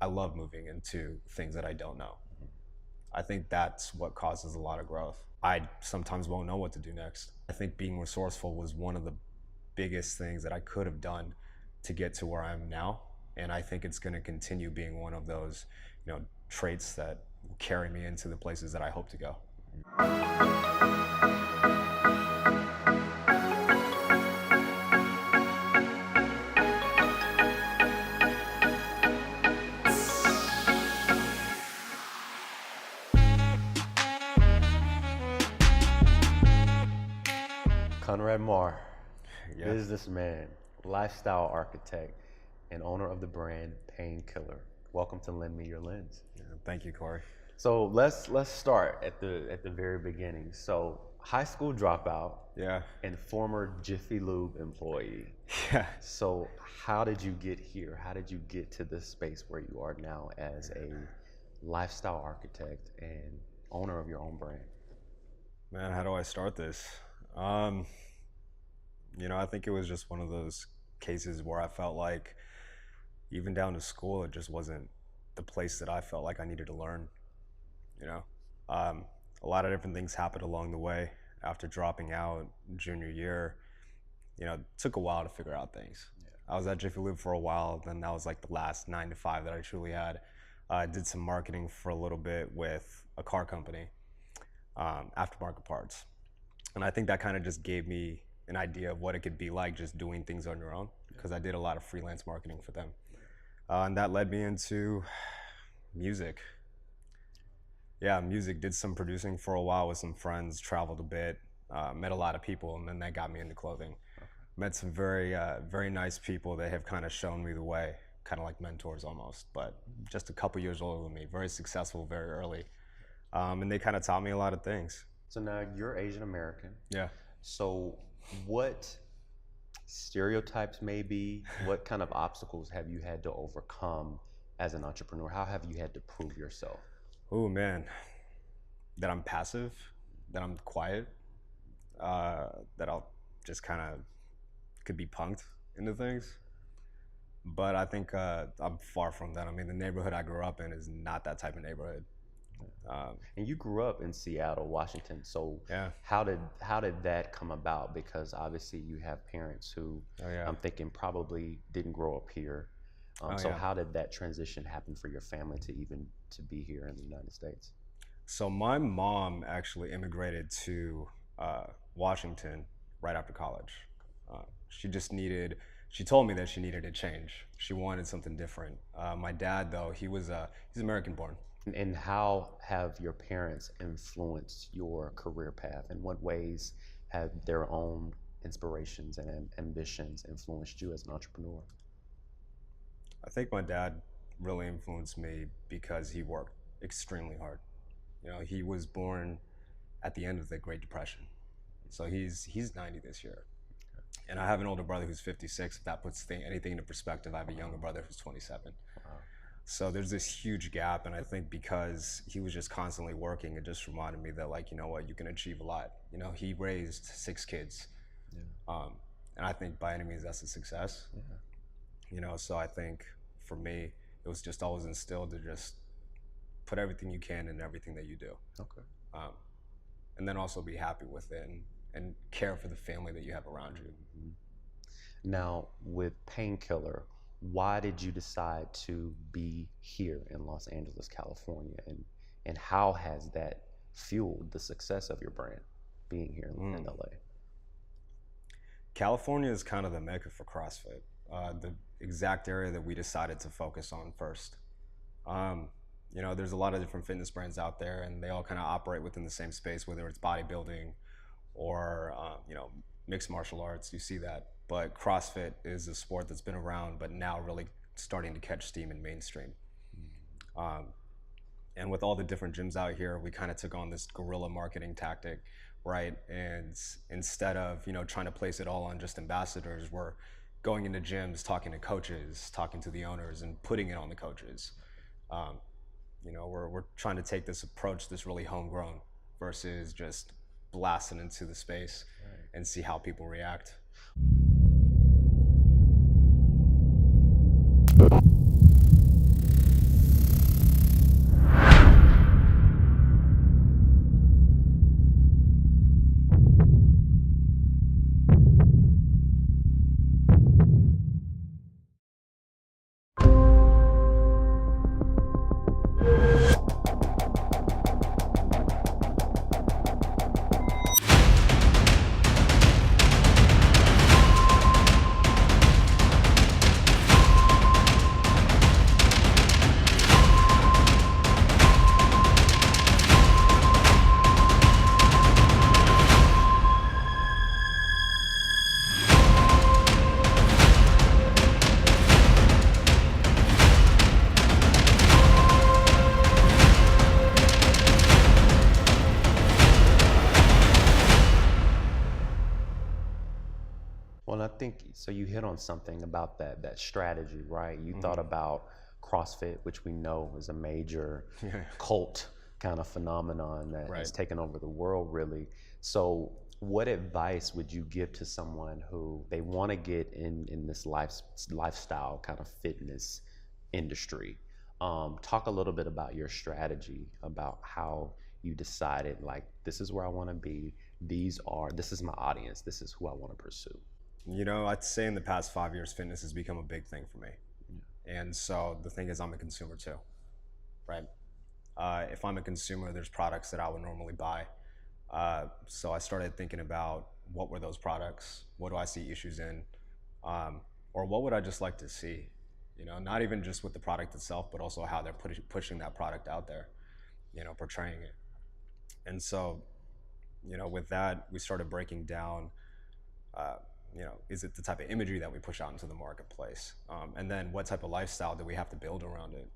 I love moving into things that I don't know. I think that's what causes a lot of growth. I sometimes won't know what to do next. I think being resourceful was one of the biggest things that I could have done to get to where I am now. And I think it's going to continue being one of those, traits that will carry me into the places that I hope to go. Conrad Mar, Yeah. businessman, lifestyle architect, and owner of the brand Painkiller. Welcome to Lend Me Your Lens. Yeah, thank you, Corey. So let's start at the very beginning. So high school dropout, Yeah. and former Jiffy Lube employee. Yeah. So how did you get here? How did you get to this space where you are now as a lifestyle architect and owner of your own brand? Man, how do I start this? I think it was just one of those cases where I felt like even down to school, it just wasn't the place that I felt like I needed to learn. A lot of different things happened along the way. After dropping out junior year, it took a while to figure out things. I was at Jiffy Lube for a while, then that was like the last 9 to 5 that I truly had. I did some marketing for a little bit with a car company, aftermarket parts. And I think that kind of just gave me an idea of what it could be like just doing things on your own, because I did a lot of freelance marketing for them. And that led me into music. Yeah, music. Did some producing for a while with some friends, traveled a bit, met a lot of people, and then that got me into clothing. Met some very, very nice people that have kind of shown me the way, kind of like mentors almost, but just a couple years older than me, very successful very early. And they kind of taught me a lot of things. So now you're Asian American. Yeah. So what stereotypes maybe, what kind of obstacles have you had to overcome as an entrepreneur? How have you had to prove yourself? Oh man, that I'm passive, that I'm quiet, that I'll just kind of could be punked into things. But I think I'm far from that. I mean, the neighborhood I grew up in is not that type of neighborhood. And you grew up in Seattle, Washington. So Yeah. how did that come about? Because obviously you have parents who I'm thinking probably didn't grow up here. How did that transition happen for your family to be here in the United States? So my mom actually immigrated to Washington right after college. She told me that she needed a change. She wanted something different. My dad, though, he's American born. And how have your parents influenced your career path? In what ways have their own inspirations and ambitions influenced you as an entrepreneur? I think my dad really influenced me because he worked extremely hard. He was born at the end of the Great Depression. So he's 90 this year. And I have an older brother who's 56. If that puts anything into perspective, I have a younger brother who's 27. Wow. So there's this huge gap, and I think because he was just constantly working, it just reminded me that, like, you know what, you can achieve a lot. He raised 6 kids. Yeah. And I think by any means that's a success. Yeah. So I think for me, it was just always instilled to just put everything you can in everything that you do. Okay. And then also be happy with it and care for the family that you have around you. Mm-hmm. Now, with Painkiller, why did you decide to be here in Los Angeles, California, and how has that fueled the success of your brand being here in LA? California is kind of the mecca for CrossFit, the exact area that we decided to focus on first. There's a lot of different fitness brands out there, and they all kind of operate within the same space, whether it's bodybuilding or mixed martial arts. You see that. But CrossFit is a sport that's been around, but now really starting to catch steam in mainstream. And with all the different gyms out here, we kind of took on this guerrilla marketing tactic, right? And instead of trying to place it all on just ambassadors, we're going into gyms, talking to coaches, talking to the owners, and putting it on the coaches. We're trying to take this approach that's really homegrown versus just blasting into the space and see how people react. think so. You hit on something about that strategy, right? You thought Hmm. about CrossFit, which we know is a major Yeah. cult kind of phenomenon that has Right. taken over the world, really. So, what advice would you give to someone who they want to get in this lifestyle kind of fitness industry? Talk a little bit about your strategy, about how you decided, like, this is where I want to be. This is my audience. This is who I want to pursue. I'd say in the past 5 years, fitness has become a big thing for me. Yeah. And so the thing is, I'm a consumer too, right? If I'm a consumer, there's products that I would normally buy. So I started thinking about what were those products? What do I see issues in? Um, or what would I just like to see? Not even just with the product itself, but also how they're pushing that product out there, portraying it. And so, with that, we started breaking down, uh, is it the type of imagery that we push out into the marketplace? And then what type of lifestyle do we have to build around it?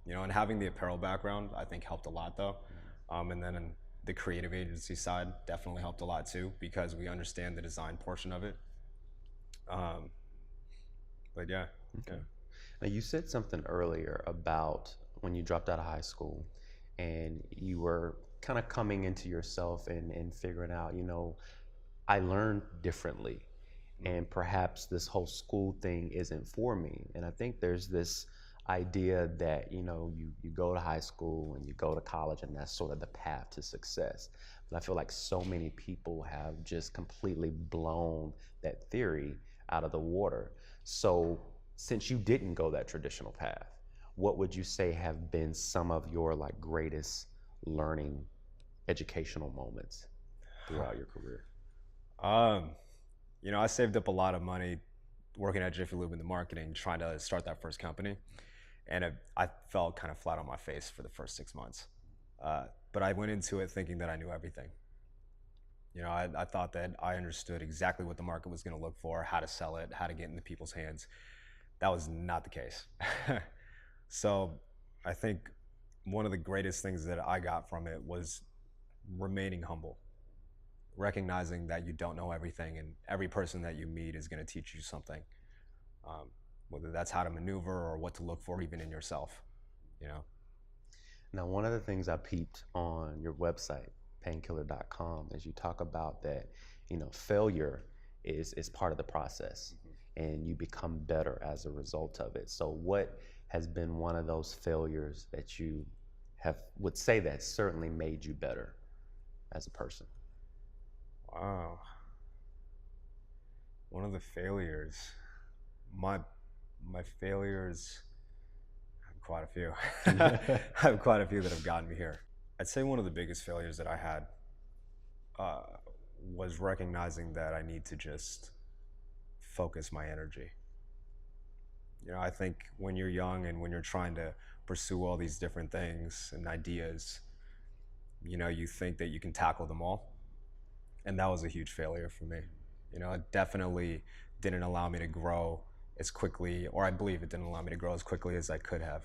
And having the apparel background, I think helped a lot though. And then in the creative agency side definitely helped a lot too, because we understand the design portion of it. Um, but yeah, yeah. Okay. Now, you said something earlier about when you dropped out of high school and you were kind of coming into yourself and figuring out, I learned differently, Mhm. and perhaps this whole school thing isn't for me. And I think there's this idea that, you go to high school and you go to college, and that's sort of the path to success. But I feel like so many people have just completely blown that theory out of the water. So, since you didn't go that traditional path, what would you say have been some of your like greatest learning educational moments throughout your career? Um, I saved up a lot of money working at Jiffy Lube in the marketing, trying to start that first company. And I fell kind of flat on my face for the first 6 months. But I went into it thinking that I knew everything. I thought that I understood exactly what the market was going to look for, how to sell it, how to get into people's hands. That was not the case. So I think one of the greatest things that I got from it was remaining humble, recognizing that you don't know everything, and every person that you meet is going to teach you something, um, whether that's how to maneuver or what to look for, even in yourself. You know. Now, one of the things I peeped on your website, painkiller.com, is you talk about that, failure is part of the process and you become better as a result of it. So what has been one of those failures that you would say that certainly made you better as a person? Wow. One of the failures, my my failures, I have quite a few. I have quite a few that have gotten me here. I'd say one of the biggest failures that I had uh, was recognizing that I need to just focus my energy. I think when you're young and when you're trying to pursue all these different things and ideas, you think that you can tackle them all. And that was a huge failure for me. It definitely didn't allow me to grow as quickly, or I believe it didn't allow me to grow as quickly as I could have.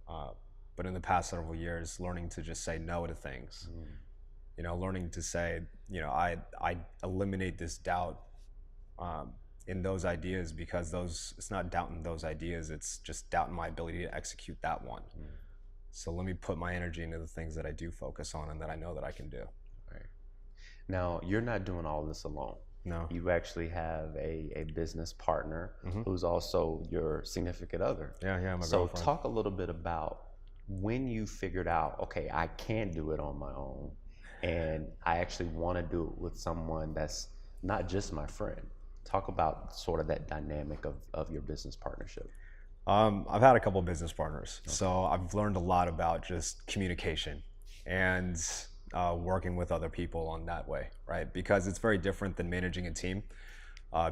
Uh, but in the past several years, learning to just say no to things, learning to say, I eliminate this doubt um, in those ideas, because it's not doubting those ideas, it's just doubting my ability to execute that one. So let me put my energy into the things that I do focus on and that I know that I can do. Right. Now, you're not doing all this alone. No. You actually have a business partner Hmm. who's also your significant other. Yeah, my So girlfriend. talk a little bit about when you figured out, okay, I can do it on my own, and I actually want to do it with someone that's not just my friend. Talk about sort of that dynamic of your business partnership. I've had a couple business partners, Okay. so I've learned a lot about just communication and working with other people on that way, right? Because it's very different than managing a team.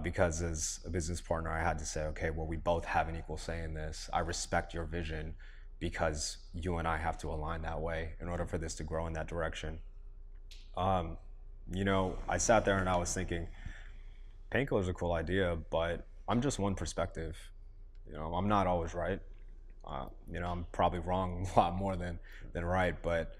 Because as a business partner, I had to say, okay, well, we both have an equal say in this. I respect your vision because you and I have to align that way in order for this to grow in that direction. Um, I sat there and I was thinking, painkiller is a cool idea, but I'm just one perspective. I'm not always right. I'm probably wrong a lot more than right, but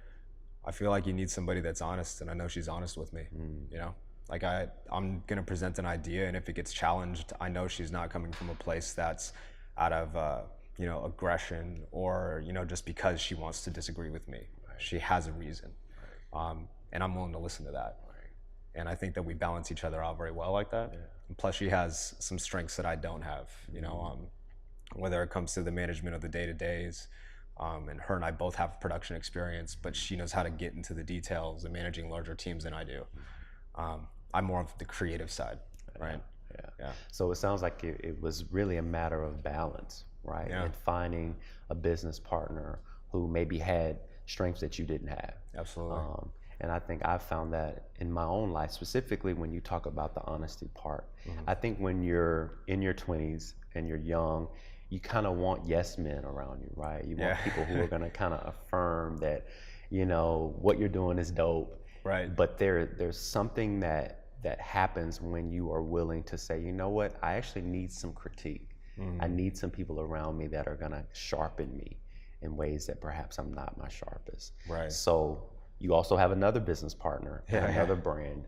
I feel like you need somebody that's honest, and I know she's honest with me. Mm. You know. Like I'm gonna present an idea, and if it gets challenged, I know she's not coming from a place that's out of aggression or just because she wants to disagree with me. She has a reason, and I'm willing to listen to that. And I think that we balance each other out very well like that. Yeah. And plus, she has some strengths that I don't have. Whether it comes to the management of the day-to-days, and her and I both have production experience, but she knows how to get into the details and managing larger teams than I do. I'm more of the creative side, right? Yeah. So it sounds like it was really a matter of balance, right? Yeah. And finding a business partner who maybe had strengths that you didn't have. Absolutely. And I think I've found that in my own life, specifically when you talk about the honesty part. I think when you're in your 20s and you're young, you kind of want yes men around you, right? You want people who are going to kind of affirm that, what you're doing is dope. Right. But there's something that happens when you are willing to say, you know what, I actually need some critique. I need some people around me that are going to sharpen me in ways that perhaps I'm not my sharpest. Right. So you also have another business partner, another brand,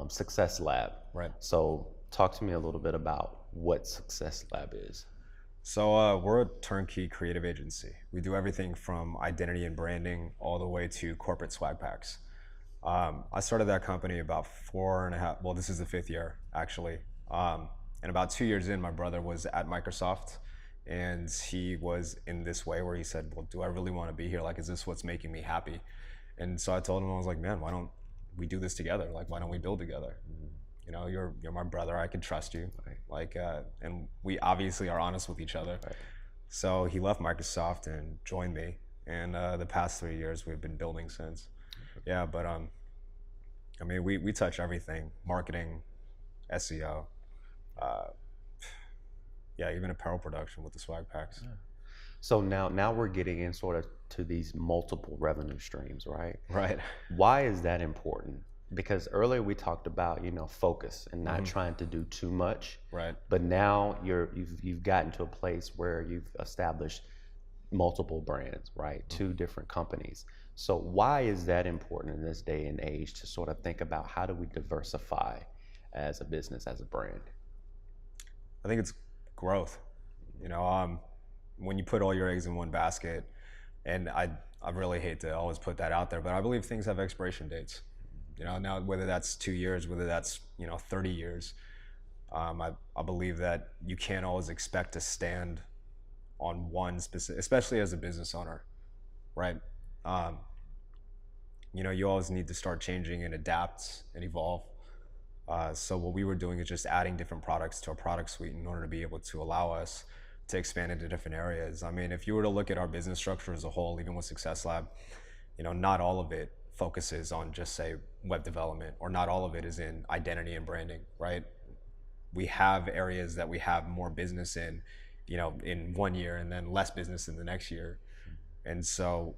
Success Lab. Right. So talk to me a little bit about what Success Lab is. So we're a turnkey creative agency. We do everything from identity and branding all the way to corporate swag packs. I started that company about 4.5, well, this is the 5th year, actually. And about 2 years in, my brother was at Microsoft, and he was in this way where he said, well, do I really want to be here? Like, is this what's making me happy? And so I told him, I was like, man, why don't we do this together? Like, why don't we build together? You're my brother, I can trust you. Right. Like, and we obviously are honest with each other. Right. So he left Microsoft and joined me. And the past 3 years we've been building since. Yeah, but we touch everything: marketing, SEO, even apparel production with the swag packs. Yeah. So now we're getting in sort of to these multiple revenue streams, right? Right. Why is that important? Because earlier we talked about focus and not trying to do too much. Right. But now you've gotten to a place where you've established multiple brands, right? 2 different companies. So why is that important in this day and age to sort of think about how do we diversify as a business, as a brand? I think it's growth. When you put all your eggs in one basket, and I really hate to always put that out there, but I believe things have expiration dates. Now whether that's 2 years, whether that's 30 years, I believe that you can't always expect to stand on one specific, especially as a business owner, right? You always need to start changing and adapt and evolve. So what we were doing is just adding different products to our product suite in order to be able to allow us to expand into different areas. I mean, if you were to look at our business structure as a whole, even with Success Lab, not all of it focuses on just say web development, or not all of it is in identity and branding, right? We have areas that we have more business in, in 1 year, and then less business in the next year. And so,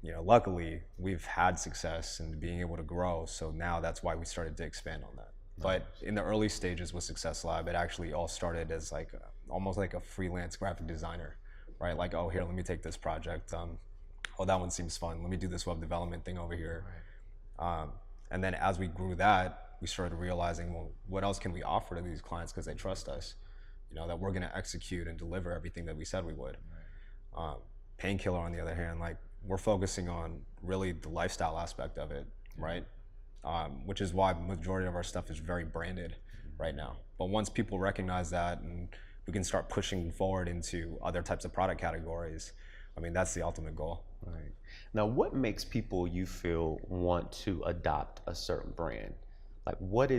luckily we've had success in being able to grow. So now that's why we started to expand on that. But in the early stages with Success Lab, it actually all started as like almost like a freelance graphic designer, right? Like, oh, here, let me take this project. Oh, that one seems fun. Let me do this web development thing over here. Right. And then as we grew that, we started realizing, well, what else can we offer to these clients because they trust us, that we're going to execute and deliver everything that we said we would. Right. Painkiller, on the other hand, like we're focusing on really the lifestyle aspect of it, right? Which is why the majority of our stuff is very branded right now. But once people recognize that and we can start pushing forward into other types of product categories, that's the ultimate goal. Right. Now, what makes people, you feel, want to adopt a certain brand? Like, what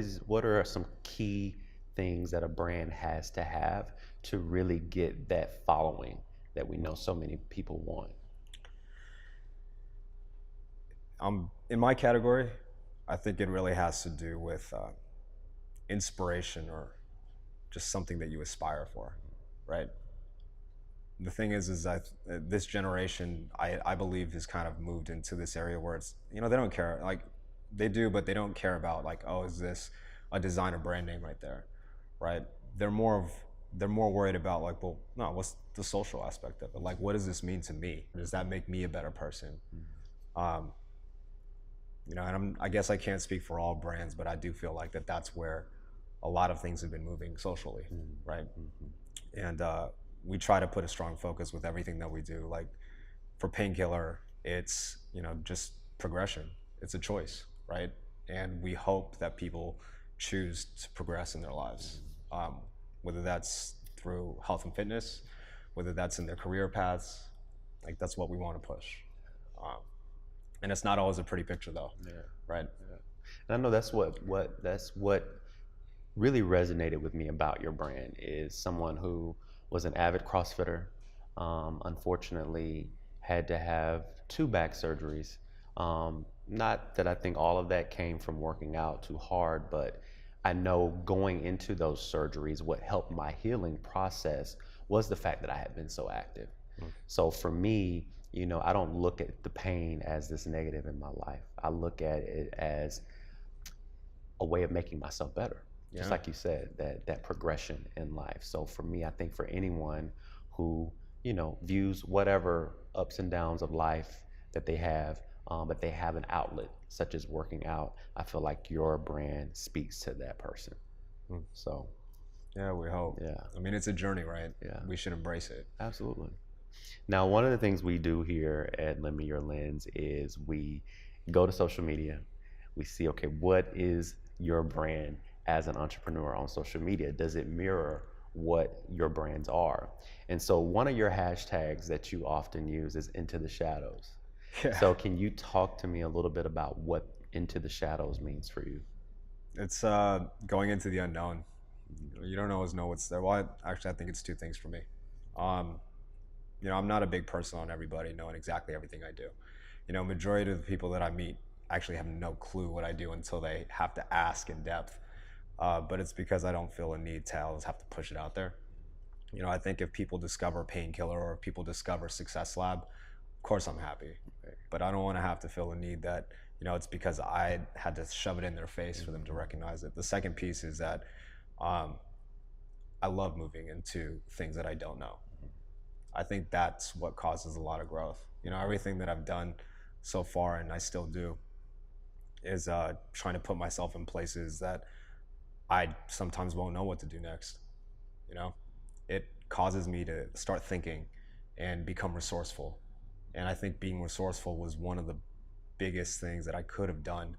are some key things that a brand has to have to really get that following that we know so many people want? In my category, I think it really has to do with inspiration, or just something that you aspire for, right? The thing is that this generation, I believe, has kind of moved into this area where it's, they don't care, like they do, but they don't care about like, oh, is this a designer brand name right there, right? They're more worried about like, well, no, what's the social aspect of it? Like, what does this mean to me? Does that make me a better person? You know, and I guess I can't speak for all brands, but I do feel like that's where a lot of things have been moving socially, right? Mm-hmm. And we try to put a strong focus with everything that we do. Like for Painkiller, it's, you know, just progression. It's a choice, right? And we hope that people choose to progress in their lives, um, whether that's through health and fitness, whether that's in their career paths. Like that's what we want to push. Um, and it's not always a pretty picture, though, Yeah, right? yeah. And I know that's what really resonated with me about your brand is someone who was an avid CrossFitter, unfortunately had to have two back surgeries. Not that I think all of that came from working out too hard, but I know going into those surgeries, what helped my healing process was the fact that I had been so active. So for me, I don't look at the pain as this negative in my life. I look at it as a way of making myself better. Just Yeah. like you said, that progression in life. So for me, I think for anyone who, views whatever ups and downs of life that they have, but they have an outlet such as working out, I feel like your brand speaks to that person. Mm. So Yeah, we hope. yeah, I mean, it's a journey, right? yeah, We should embrace it. absolutely. Now, one of the things we do here at Lend Me Your Lens is we go to social media. We see, okay, what is your brand as an entrepreneur on social media? Does it mirror what your brands are? And so, one of your hashtags that you often use is Into the Shadows. Yeah. So, can you talk to me a little bit about what Into the Shadows means for you? It's going into the unknown. You don't always know what's there. Well, actually, I think it's two things for me. Um, you know, I'm not a big person on everybody knowing exactly everything I do. You know, majority of the people that I meet actually have no clue what I do until they have to ask in depth. But it's because I don't feel a need to always have to push it out there. You know, I think if people discover Painkiller or if people discover Success Lab, of course I'm happy. But I don't want to have to feel the need that, you know, it's because I had to shove it in their face for them to recognize it. The second piece is that um, I love moving into things that I don't know. I think that's what causes a lot of growth. You know, everything that I've done so far and I still do is trying to put myself in places that I sometimes won't know what to do next. You know, it causes me to start thinking and become resourceful. And I think being resourceful was one of the biggest things that I could have done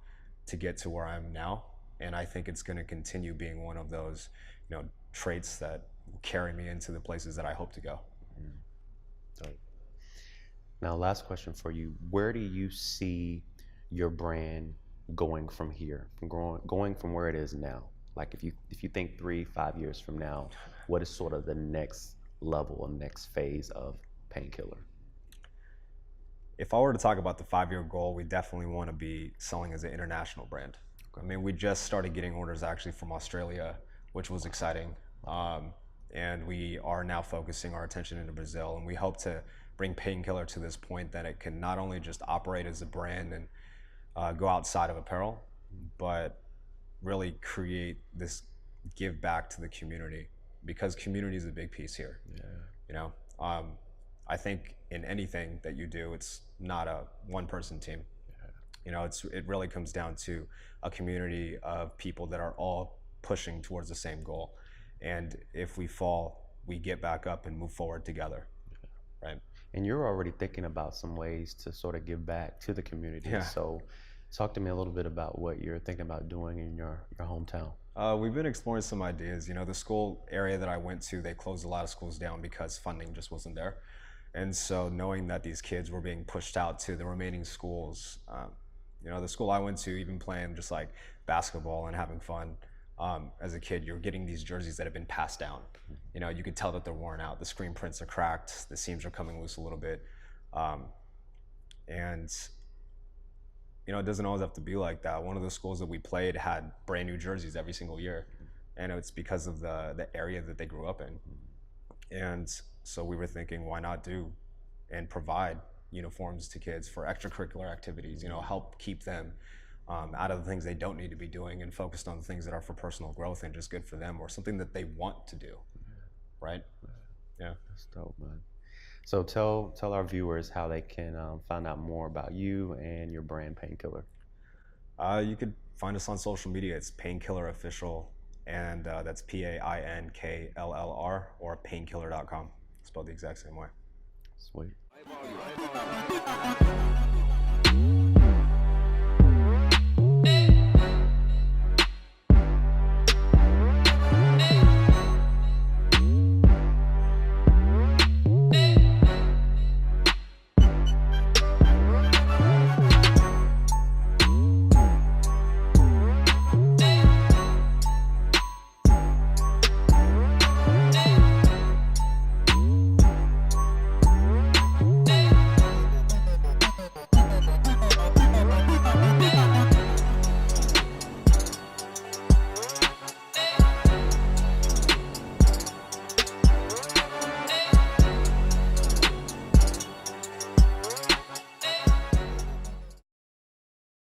to get to where I am now. And I think it's going to continue being one of those, you know, traits that carry me into the places that I hope to go. Dope. Now, last question for you. Where do you see your brand going from here, from going from where it is now? Like if you think 3, 5 years from now, what is sort of the next level or next phase of Painkiller? If I were to talk about the 5 year goal, we definitely want to be selling as an international brand. I mean, we just started getting orders actually from Australia, which was exciting. And we are now focusing our attention into Brazil. And we hope to bring Painkiller to this point that it can not only just operate as a brand and go outside of apparel, but really create this give back to the community, because community is a big piece here. Yeah. You know, I think in anything that you do, it's not a one person team. You know, it really comes down to a community of people that are all pushing towards the same goal. And if we fall, we get back up and move forward together, right? And you're already thinking about some ways to sort of give back to the community. Yeah. So talk to me a little bit about what you're thinking about doing in your hometown. We've been exploring some ideas. You know, the school area that I went to, they closed a lot of schools down because funding just wasn't there. And so knowing that these kids were being pushed out to the remaining schools, you know, the school I went to, even playing just like basketball and having fun, as a kid, you're getting these jerseys that have been passed down. You know, you could tell that they're worn out. The screen prints are cracked. The seams are coming loose a little bit. And you know, it doesn't always have to be like that. One of the schools that we played had brand new jerseys every single year. And it's because of the area that they grew up in. And so we were thinking, why not do and provide uniforms to kids for extracurricular activities, you know, help keep them out of the things they don't need to be doing and focused on the things that are for personal growth and just good for them, or something that they want to do, right? Yeah. That's dope, man. So tell our viewers how they can find out more about you and your brand Painkiller. You could find us on social media. It's Painkiller Official, and that's PAINKLLR, or painkiller.com. Spelled the exact same way. Sweet.